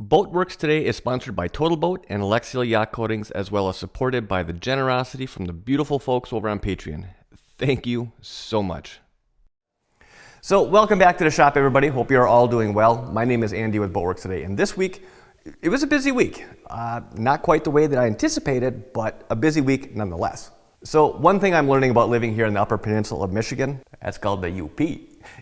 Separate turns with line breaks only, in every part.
Boatworks today is sponsored by Total Boat and Alexial Yacht Coatings, as well as supported by the generosity from the beautiful folks over on Patreon. Thank you so much. So welcome back to the shop, everybody. Hope you're all doing well. My name is Andy with Boatworks today, and this week, it was a busy week. Not quite the way that I anticipated, but a busy week nonetheless. So one thing I'm learning about living here in the Upper Peninsula of Michigan, that's called the UP,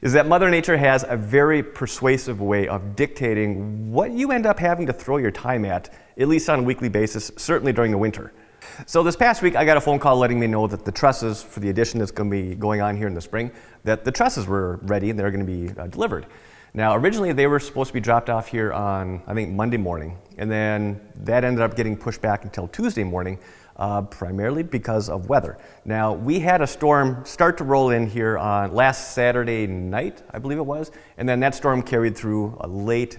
is that Mother Nature has a very persuasive way of dictating what you end up having to throw your time at least on a weekly basis, certainly during the winter. So this past week, I got a phone call letting me know that the trusses for the addition that's going to be going on here in the spring, that the trusses were ready and they're going to be delivered. Now, originally they were supposed to be dropped off here on, I think, Monday morning, and then that ended up getting pushed back until Tuesday morning, primarily because of weather. Now, we had a storm start to roll in here on last Saturday night, I believe it was, and then that storm carried through late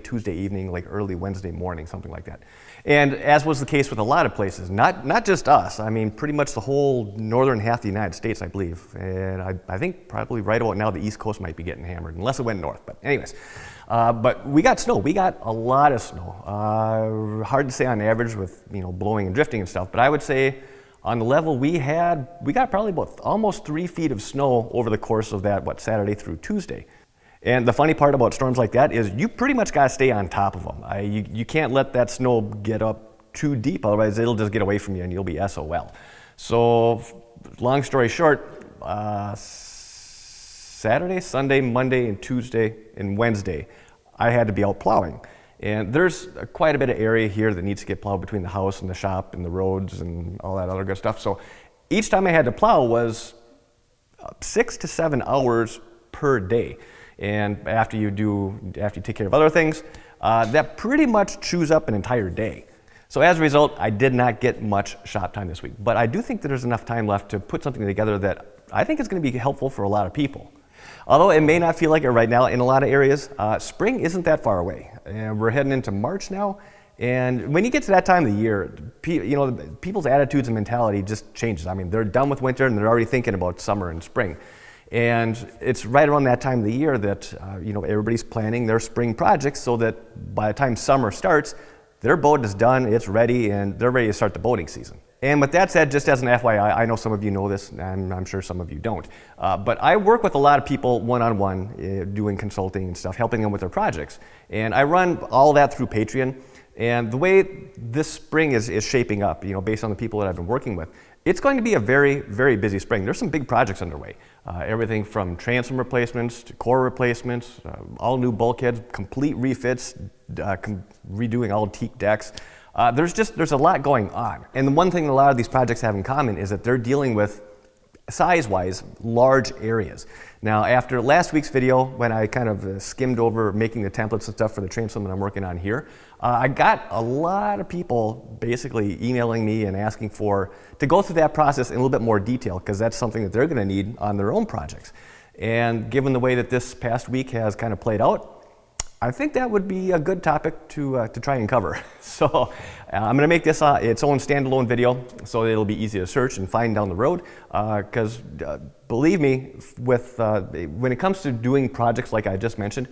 Tuesday evening, like early Wednesday morning, something like that. And as was the case with a lot of places, not just us, I mean, pretty much the whole northern half of the United States, I believe. And I think probably right about now the East Coast might be getting hammered, unless it went north. But anyways, but we got snow. We got a lot of snow. Hard to say on average with, blowing and drifting and stuff, but I would say on the level we got probably about almost 3 feet of snow over the course of that, Saturday through Tuesday. And the funny part about storms like that is you pretty much got to stay on top of them. You can't let that snow get up too deep, otherwise it'll just get away from you and you'll be SOL. So long story short, Saturday, Sunday, Monday, and Tuesday, and Wednesday, I had to be out plowing. And there's quite a bit of area here that needs to get plowed between the house and the shop and the roads and all that other good stuff. So each time I had to plow was 6 to 7 hours per day. And after you take care of other things, that pretty much chews up an entire day. So as a result, I did not get much shop time this week. But I do think that there's enough time left to put something together that I think is going to be helpful for a lot of people. Although it may not feel like it right now in a lot of areas, spring isn't that far away. And we're heading into March now. And when you get to that time of the year, people's attitudes and mentality just changes. I mean, they're done with winter and they're already thinking about summer and spring. And it's right around that time of the year that everybody's planning their spring projects so that by the time summer starts, their boat is done, it's ready, and they're ready to start the boating season. And with that said, just as an FYI, I know some of you know this, and I'm sure some of you don't, but I work with a lot of people one-on-one doing consulting and stuff, helping them with their projects. And I run all that through Patreon. And the way this spring is shaping up, based on the people that I've been working with, it's going to be a very, very busy spring. There's some big projects underway. Everything from transom replacements to core replacements, all new bulkheads, complete refits, redoing all teak decks. There's a lot going on. And the one thing a lot of these projects have in common is that they're dealing with, size-wise, large areas. Now, after last week's video, when I kind of skimmed over making the templates and stuff for the transom that I'm working on here, I got a lot of people basically emailing me and asking to go through that process in a little bit more detail, because that's something that they're going to need on their own projects. And given the way that this past week has kind of played out, I think that would be a good topic to try and cover. So I'm going to make this its own standalone video so it'll be easy to search and find down the road. Because believe me, when it comes to doing projects like I just mentioned,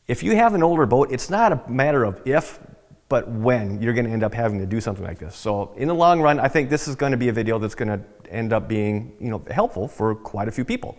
if you have an older boat, it's not a matter of if, but when you're going to end up having to do something like this. So in the long run, I think this is going to be a video that's going to end up being helpful for quite a few people.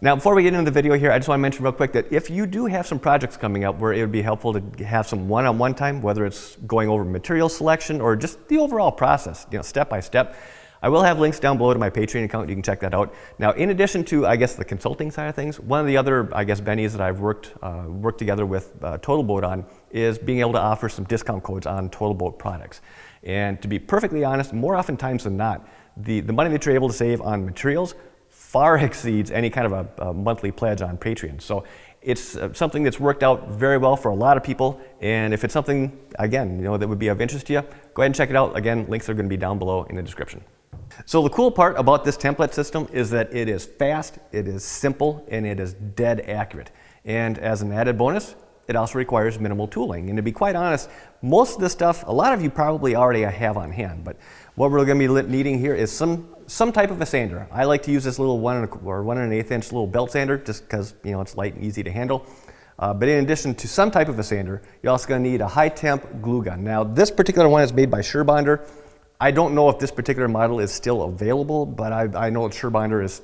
Now, before we get into the video here, I just want to mention real quick that if you do have some projects coming up where it would be helpful to have some one-on-one time, whether it's going over material selection or just the overall process, step by step, I will have links down below to my Patreon account. You can check that out. Now, in addition to, the consulting side of things, one of the other, bennies that I've worked together with Total Boat on is being able to offer some discount codes on Total Boat products. And to be perfectly honest, more oftentimes than not, the money that you're able to save on materials far exceeds any kind of a monthly pledge on Patreon. So it's something that's worked out very well for a lot of people. And if it's something, again, that would be of interest to you, go ahead and check it out. Again, links are going to be down below in the description. So the cool part about this template system is that it is fast, it is simple, and it is dead accurate. And as an added bonus, it also requires minimal tooling. And to be quite honest, most of this stuff, a lot of you probably already have on hand, but what we're going to be needing here is some type of a sander. I like to use this little 1 1/8 inch little belt sander just because it's light and easy to handle. But in addition to some type of a sander, you're also going to need a high temp glue gun. Now this particular one is made by Surebonder. I don't know if this particular model is still available, but I know that Surebonder is,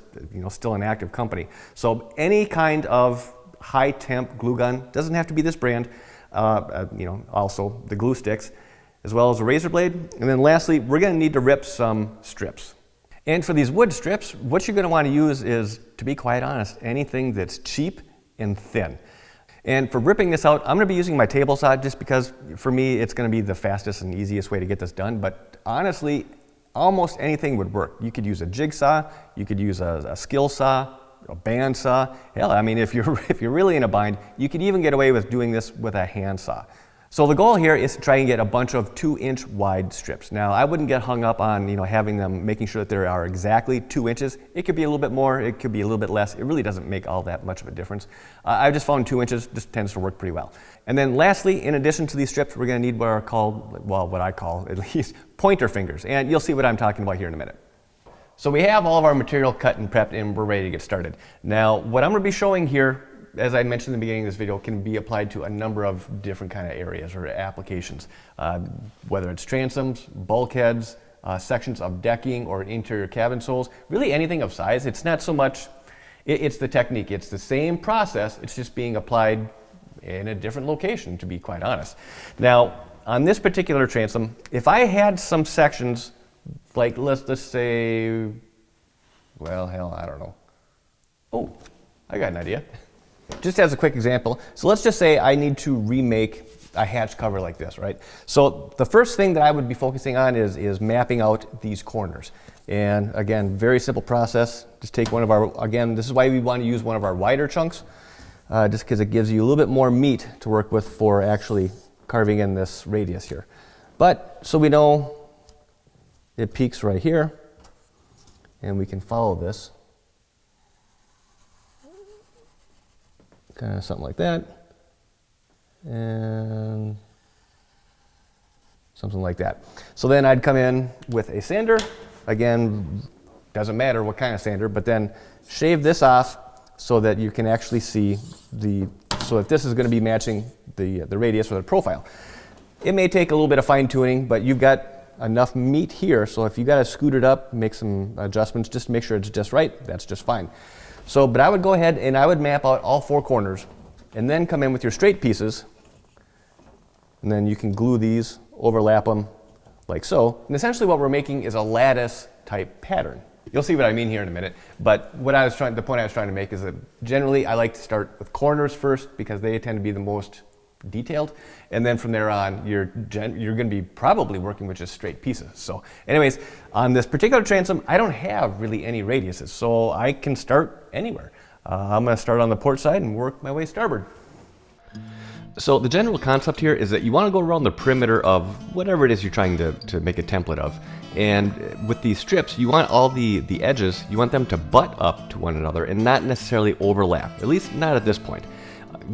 still an active company. So any kind of high temp glue gun, doesn't have to be this brand, also the glue sticks, as well as a razor blade. And then lastly, we're going to need to rip some strips. And for these wood strips, what you're going to want to use is, to be quite honest, anything that's cheap and thin. And for ripping this out, I'm going to be using my table saw just because for me it's going to be the fastest and easiest way to get this done. But honestly, almost anything would work. You could use a jigsaw, you could use a skill saw, a band saw. Hell, I mean, if you're really in a bind, you could even get away with doing this with a hand saw. So the goal here is to try and get a bunch of 2-inch wide strips. Now, I wouldn't get hung up on having them, making sure that they are exactly 2 inches. It could be a little bit more, it could be a little bit less. It really doesn't make all that much of a difference. I've just found 2 inches just tends to work pretty well. And then lastly, in addition to these strips, we're going to need what are called, well, what I call at least, pointer fingers. And you'll see what I'm talking about here in a minute. So we have all of our material cut and prepped and we're ready to get started. Now, what I'm going to be showing here, as I mentioned in the beginning of this video, can be applied to a number of different kind of areas or applications, whether it's transoms, bulkheads, sections of decking or interior cabin soles, really anything of size. It's not so much, it's the technique. It's the same process, it's just being applied in a different location, to be quite honest. Now, on this particular transom, if I had some sections, like let's just say, well, hell, I don't know. Oh, I got an idea. Just as a quick example, so let's just say I need to remake a hatch cover like this, right? So the first thing that I would be focusing on is mapping out these corners. And again, very simple process. Just take one of our, again, this is why we want to use one of our wider chunks, just because it gives you a little bit more meat to work with for actually carving in this radius here. But, so we know it peaks right here, and we can follow this. Kind of something like that, and something like that. So then I'd come in with a sander. Again, doesn't matter what kind of sander, but then shave this off so that you can actually see so that this is going to be matching the radius or the profile. It may take a little bit of fine tuning, but you've got enough meat here, so if you got to scoot it up, make some adjustments, just make sure it's just right, that's just fine. So, but I would go ahead and I would map out all 4 corners and then come in with your straight pieces, and then you can glue these, overlap them like so. And essentially what we're making is a lattice type pattern. You'll see what I mean here in a minute, but the point I was trying to make is that generally I like to start with corners first because they tend to be the most detailed, and then from there on you're going to be probably working with just straight pieces. So anyways, on this particular transom I don't have really any radiuses, so I can start anywhere. I'm going to start on the port side and work my way starboard. So the general concept here is that you want to go around the perimeter of whatever it is you're trying to make a template of, and with these strips you want all the edges, you want them to butt up to one another and not necessarily overlap, at least not at this point.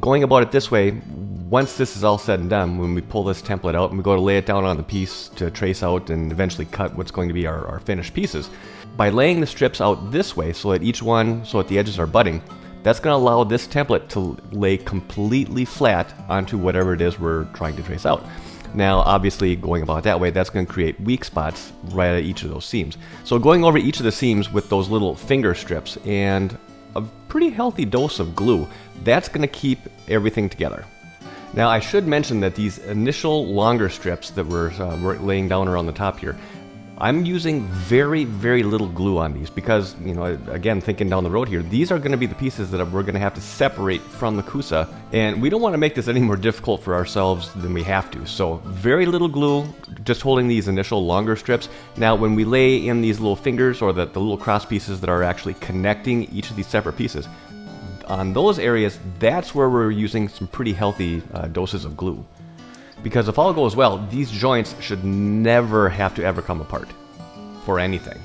Going about it this way, once this is all said and done, when we pull this template out and we go to lay it down on the piece to trace out and eventually cut what's going to be our finished pieces, by laying the strips out this way so that the edges are butting, that's going to allow this template to lay completely flat onto whatever it is we're trying to trace out. Now, obviously, going about it that way, that's going to create weak spots right at each of those seams. So going over each of the seams with those little finger strips and a pretty healthy dose of glue, that's going to keep everything together. Now, I should mention that these initial longer strips that we're laying down around the top here, I'm using very, very little glue on these because, again, thinking down the road here, these are going to be the pieces that we're going to have to separate from the kusa, and we don't want to make this any more difficult for ourselves than we have to. So very little glue, just holding these initial longer strips. Now, when we lay in these little fingers or the little cross pieces that are actually connecting each of these separate pieces, on those areas, that's where we're using some pretty healthy doses of glue. Because if all goes well, these joints should never have to ever come apart for anything.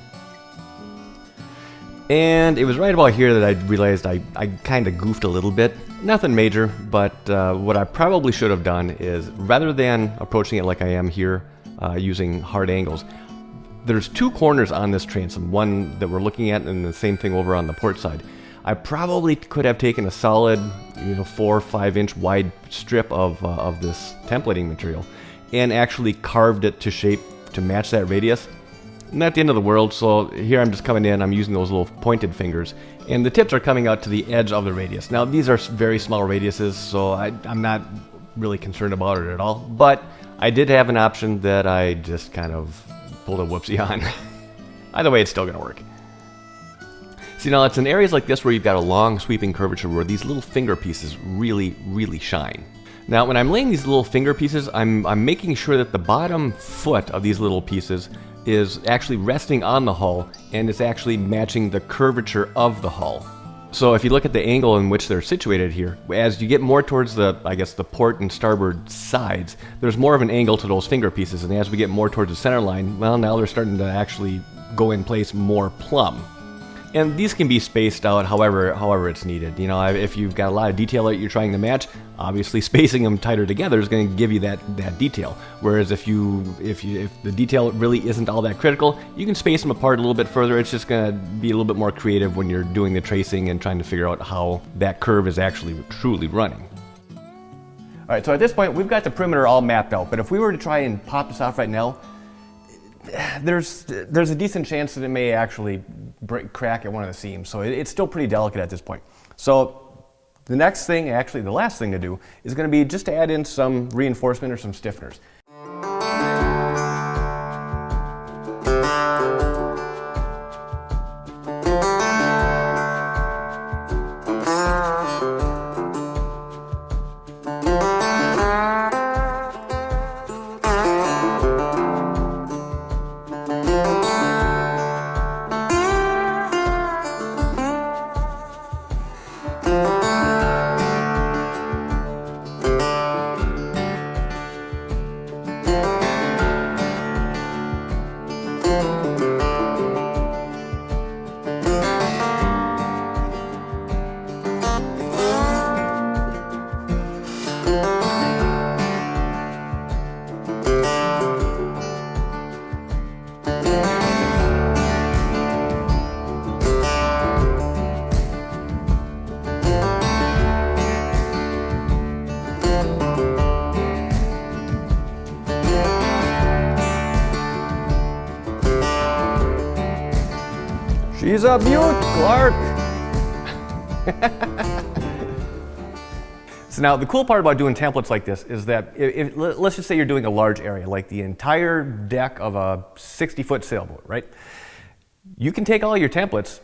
And it was right about here that I realized I kind of goofed a little bit. Nothing major, but what I probably should have done is, rather than approaching it like I am here, using hard angles, there's 2 corners on this transom, one that we're looking at and the same thing over on the port side. I probably could have taken a solid 4 or 5 inch wide strip of this templating material and actually carved it to shape to match that radius. Not the end of the world, so here I'm just coming in, I'm using those little pointed fingers, and the tips are coming out to the edge of the radius. Now these are very small radiuses, so I'm not really concerned about it at all, but I did have an option that I just kind of pulled a whoopsie on. Either way, it's still gonna work. See, now it's in areas like this where you've got a long sweeping curvature where these little finger pieces really, really shine. Now when I'm laying these little finger pieces, I'm making sure that the bottom foot of these little pieces is actually resting on the hull and it's actually matching the curvature of the hull. So if you look at the angle in which they're situated here, as you get more towards the port and starboard sides, there's more of an angle to those finger pieces, and as we get more towards the center line, well, now they're starting to actually go in place more plumb. And these can be spaced out however it's needed. If you've got a lot of detail that you're trying to match, obviously spacing them tighter together is going to give you that detail. Whereas if the detail really isn't all that critical, you can space them apart a little bit further. It's just going to be a little bit more creative when you're doing the tracing and trying to figure out how that curve is actually truly running. All right, so at this point we've got the perimeter all mapped out, but if we were to try and pop this off right now, there's a decent chance that it may actually crack at one of the seams, so it's still pretty delicate at this point. So the next thing, actually the last thing to do, is going to be just to add in some reinforcement or some stiffeners. She's a beaut, Clark! So now the cool part about doing templates like this is that let's just say you're doing a large area, like the entire deck of a 60-foot sailboat, right? You can take all your templates,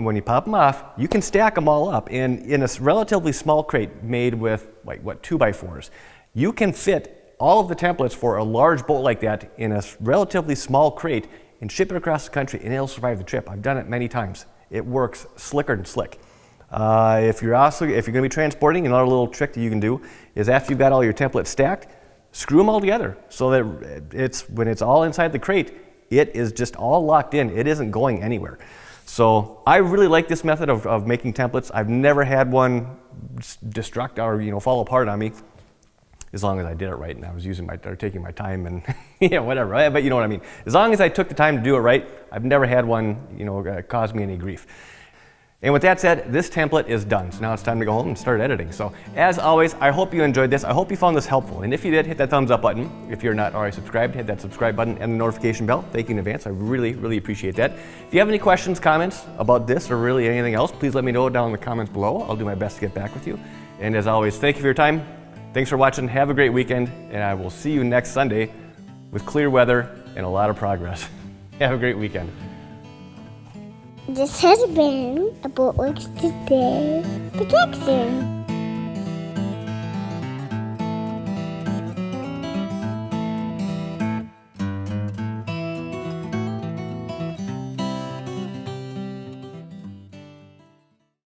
when you pop them off, you can stack them all up, and in a relatively small crate made with 2x4s, you can fit all of the templates for a large boat like that in a relatively small crate and ship it across the country, and it'll survive the trip. I've done it many times. It works slicker than slick. If you're going to be transporting, another little trick that you can do is after you've got all your templates stacked, screw them all together so that when it's all inside the crate, it is just all locked in. It isn't going anywhere. So I really like this method of making templates. I've never had one destruct or fall apart on me, as long as I did it right and I was taking my time and whatever, right? But you know what I mean. As long as I took the time to do it right, I've never had one cause me any grief. And with that said, this template is done. So now it's time to go home and start editing. So as always, I hope you enjoyed this. I hope you found this helpful. And if you did, hit that thumbs up button. If you're not already subscribed, hit that subscribe button and the notification bell. Thank you in advance. I really, really appreciate that. If you have any questions, comments about this or really anything else, please let me know down in the comments below. I'll do my best to get back with you. And as always, thank you for your time. Thanks for watching. Have a great weekend. And I will see you next Sunday with clear weather and a lot of progress. Have a great weekend.
This has been a Boatworks Today production.